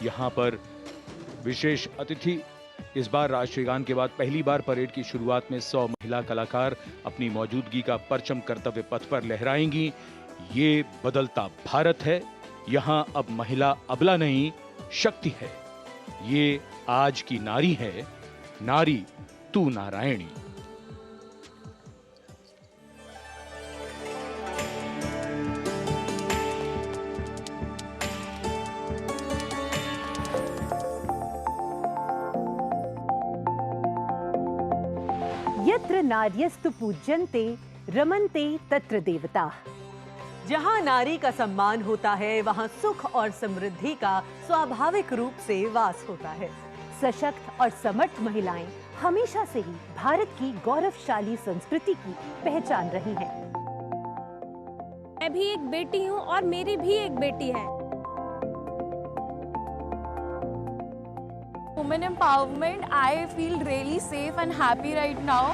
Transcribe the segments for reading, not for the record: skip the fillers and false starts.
यहाँ पर विशेष अतिथि इस बार राष्ट्रीय गान के बाद पहली बार परेड की शुरुआत में 100 महिला कलाकार अपनी मौजूदगी का परचम कर्तव्य पथ पर लहराएंगी। ये बदलता भारत है। यहाँ अब महिला अबला नहीं, शक्ति है। ये आज की नारी है, नारी तू नारायणी। यत्र नार्यस्तु पूज्यन्ते रमन्ते तत्र देवताः। जहां नारी का सम्मान होता है, वहां सुख और समृद्धि का स्वाभाविक रूप से वास होता है। सशक्त और समर्थ महिलाएं हमेशा से ही भारत की गौरवशाली संस्कृति की पहचान रही हैं। मैं भी एक बेटी हूं और मेरी भी एक बेटी है। Women empowerment, I feel really safe and happy right now.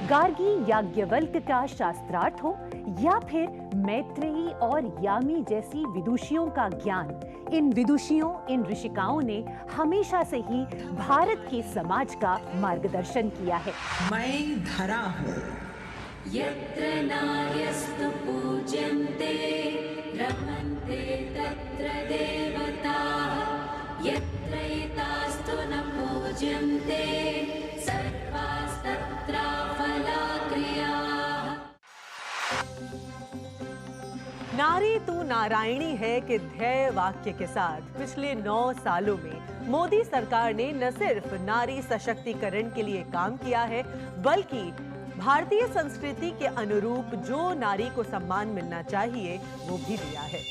Gargi Yajnavalkya का शास्त्रार्थ हो या फिर मैत्रेयी और यामी जैसी विदुषियों का ज्ञान, इन विदुषियों, इन ऋषिकाओं ने हमेशा से ही भारत के समाज का मार्गदर्शन किया है। मैं धरा हूँ। यत्र नार्यस्तु पूज्यन्ते रमन्ते तत्र देवताः। यत्र एतास्तु न पूज्यन्ते सर्वास्तत्र फलाक्रियाः। नारी तू नारायणी है के ध्येय वाक्य के साथ पिछले 9 सालों में मोदी सरकार ने न सिर्फ नारी सशक्तिकरण के लिए काम किया है, बल्कि भारतीय संस्कृति के अनुरूप जो नारी को सम्मान मिलना चाहिए वो भी दिया है।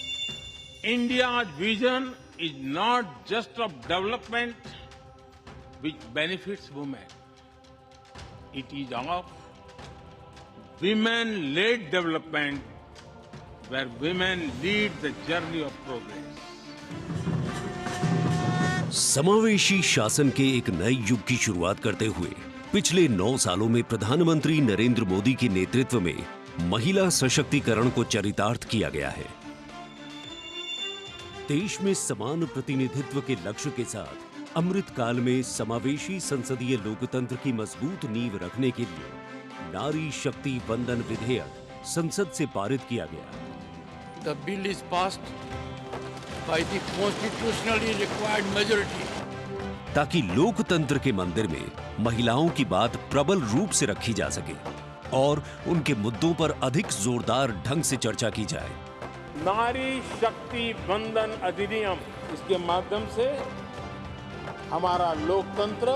India's vision is not just of development which benefits women. It is of women-led development where women lead the journey of progress. समावेशी शासन के एक नए युग की शुरुआत करते हुए पिछले 9 सालों में प्रधानमंत्री नरेंद्र मोदी के नेतृत्व में महिला सशक्तिकरण को चरितार्थ किया गया है। देश में समान प्रतिनिधित्व के लक्ष्य के साथ अमृत काल में समावेशी संसदीय लोकतंत्र की मजबूत नींव रखने के लिए नारी शक्ति वंदन विधेयक संसद से पारित किया गया। The bill is passed by the constitutionally required majority. ताकि लोकतंत्र के मंदिर में महिलाओं की बात प्रबल रूप से रखी जा सके और उनके मुद्दों पर अधिक जोरदार ढंग से चर्चा की जाए। नारी शक्ति वंदन अधिनियम, इसके माध्यम से हमारा लोकतंत्र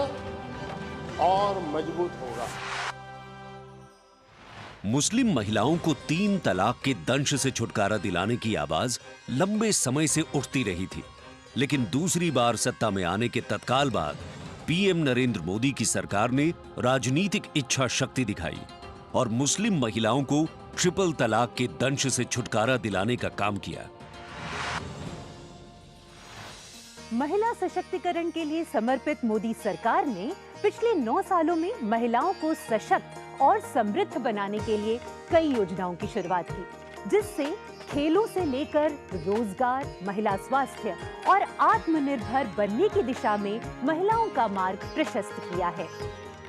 और मजबूत होगा। मुस्लिम महिलाओं को 3 तलाक के दंश से छुटकारा दिलाने की आवाज लंबे समय से उठती रही थी, लेकिन दूसरी बार सत्ता में आने के तत्काल बाद पीएम नरेंद्र मोदी की सरकार ने राजनीतिक इच्छा शक्ति दिखाई और मुस्लिम महिलाओं को ट्रिपल तलाक के दंश से छुटकारा दिलाने का काम किया। महिला सशक्तिकरण के लिए समर्पित मोदी सरकार ने पिछले 9 सालों में महिलाओं को सशक्त और समृद्ध बनाने के लिए कई योजनाओं की शुरुआत की, जिससे खेलों से लेकर रोजगार, महिला स्वास्थ्य और आत्मनिर्भर बनने की दिशा में महिलाओं का मार्ग प्रशस्त किया है।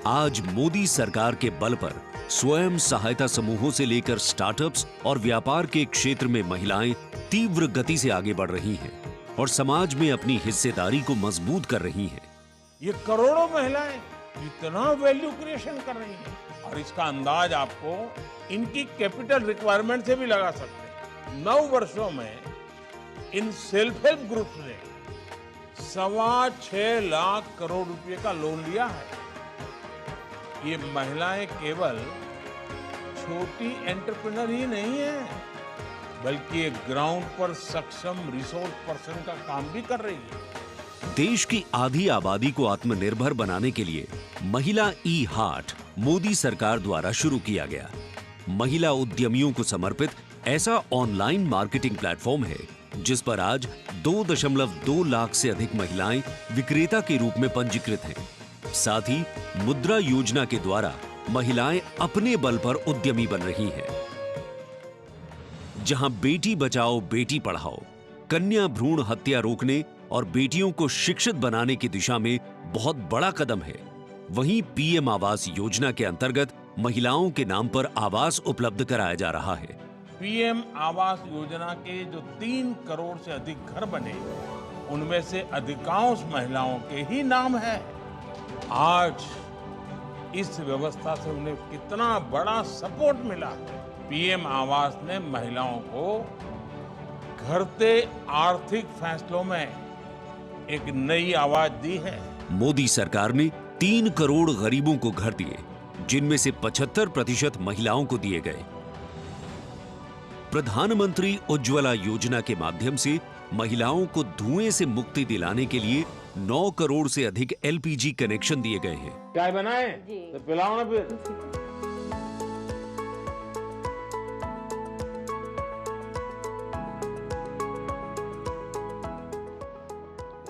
आज मोदी सरकार के बल पर स्वयं सहायता समूहों से लेकर स्टार्टअप्स और व्यापार के क्षेत्र में महिलाएं तीव्र गति से आगे बढ़ रही हैं और समाज में अपनी हिस्सेदारी को मजबूत कर रही हैं। ये करोड़ों महिलाएं कितना वैल्यू क्रिएशन कर रही हैं और इसका अंदाज आपको इनकी कैपिटल रिक्वायरमेंट से भी लगा सकते हैं। 9 वर्षों में इन सेल्फ हेल्प ग्रुप्स ने 6.25 लाख करोड़ रुपए का लोन लिया है। ये महिलाएं केवल छोटी एंटरप्रेन्योर ही नहीं है, बल्कि एक ग्राउंड पर सक्षम रिसोर्स पर्सन का काम भी कर रही है। देश की आधी आबादी को आत्मनिर्भर बनाने के लिए महिला ई हाट मोदी सरकार द्वारा शुरू किया गया। महिला उद्यमियों को समर्पित ऐसा ऑनलाइन मार्केटिंग प्लेटफॉर्म है जिस पर आज 2.2 लाख से अधिक महिलाएं विक्रेता के रूप में पंजीकृत हैं। साथ ही मुद्रा योजना के द्वारा महिलाएं अपने बल पर उद्यमी बन रही हैं। जहां बेटी बचाओ बेटी पढ़ाओ, कन्या भ्रूण हत्या रोकने और बेटियों को शिक्षित बनाने की दिशा में बहुत बड़ा कदम है। वहीं पीएम आवास योजना के अंतर्गत महिलाओं के नाम पर आवास उपलब्ध कराया जा रहा है। पीएम आवास योजना के जो 3 करोड़ से अधिक घर बने, उनमें से अधिकांश महिलाओं के ही नाम है। आज इस व्यवस्था से उन्हें कितना बड़ा सपोर्ट मिला है। पीएम आवास ने महिलाओं को घरते आर्थिक फैसलों में एक नई आवाज दी है। मोदी सरकार ने 3 करोड़ गरीबों को घर दिए, जिनमें से 75% महिलाओं को दिए गए। प्रधानमंत्री उज्ज्वला योजना के माध्यम से महिलाओं को धुएं से मुक्ति दिलाने के लिए 9 करोड़ से अधिक एलपीजी कनेक्शन दिए गए हैं। चाय बनाए तो पिलाओ ना फिर।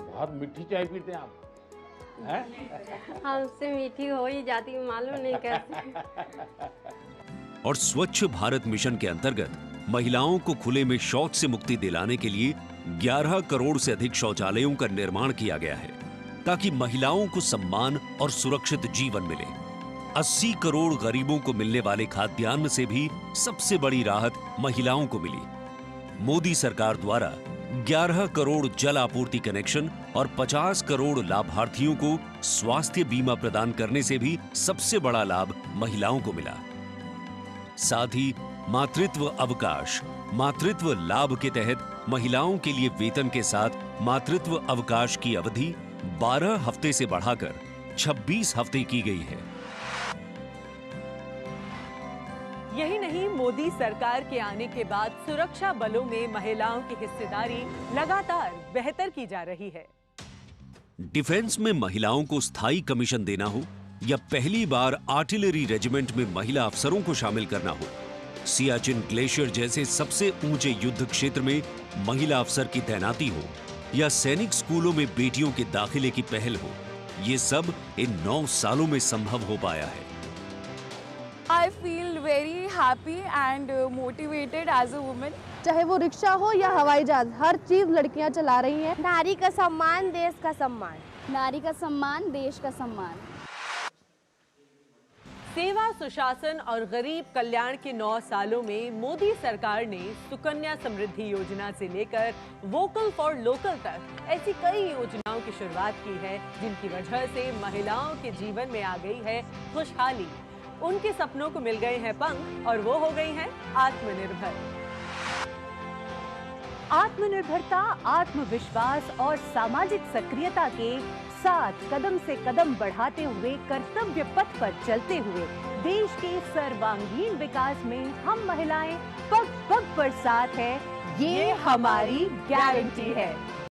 बहुत मीठी चाय पीते हैं आप, हैं? हमसे मीठी हो ही जाती, मालूम नहीं कैसे। और स्वच्छ भारत मिशन के अंतर्गत महिलाओं को खुले में शौच से मुक्ति दिलाने के लिए 11 करोड़ से अधिक शौचालयों का निर्माण किया गया है, ताकि महिलाओं को सम्मान और सुरक्षित जीवन मिले। 80 करोड़ गरीबों को मिलने वाले खाद्यान्न से भी सबसे बड़ी राहत महिलाओं को मिली। मोदी सरकार द्वारा 11 करोड़ जल आपूर्ति कनेक्शन और 50 करोड़ लाभार्थियों को स्वास्थ्य बीमा प्रदान करने से भी सबसे बड़ा लाभ महिलाओं को मिला। साथ ही मातृत्व अवकाश, मातृत्व लाभ के तहत महिलाओं के लिए वेतन के साथ मातृत्व अवकाश की अवधि 12 हफ्ते से बढ़ाकर 26 हफ्ते की गई है। यही नहीं, मोदी सरकार के आने के बाद सुरक्षा बलों में महिलाओं की हिस्सेदारी लगातार बेहतर की जा रही है। डिफेंस में महिलाओं को स्थायी कमीशन देना हो या पहली बार आर्टिलरी रेजिमेंट में महिला अफसरों को शामिल करना हो, सियाचिन ग्लेशियर जैसे सबसे ऊंचे युद्ध क्षेत्र में महिला अफसर की तैनाती हो या सैनिक स्कूलों में बेटियों के दाखिले की पहल हो, ये सब इन 9 सालों में संभव हो पाया है। I feel very happy and motivated as a woman. चाहे वो रिक्शा हो या हवाई जहाज, हर चीज लड़कियां चला रही हैं। नारी का सम्मान, देश का सम्मान। नारी का सम्मान, देश का सम्मान। सेवा, सुशासन और गरीब कल्याण के 9 सालों में मोदी सरकार ने सुकन्या समृद्धि योजना से लेकर वोकल फॉर लोकल तक ऐसी कई योजनाओं की शुरुआत की है, जिनकी वजह से महिलाओं के जीवन में आ गई है खुशहाली। उनके सपनों को मिल गए हैं पंख और वो हो गई हैं आत्मनिर्भर। आत्मनिर्भरता, आत्मविश्वास और सामाजिक सक्रियता के साथ कदम से कदम बढ़ाते हुए कर्तव्य पथ पर चलते हुए देश के सर्वांगीण विकास में हम महिलाएं पग पग पर साथ है, ये हमारी गारंटी है।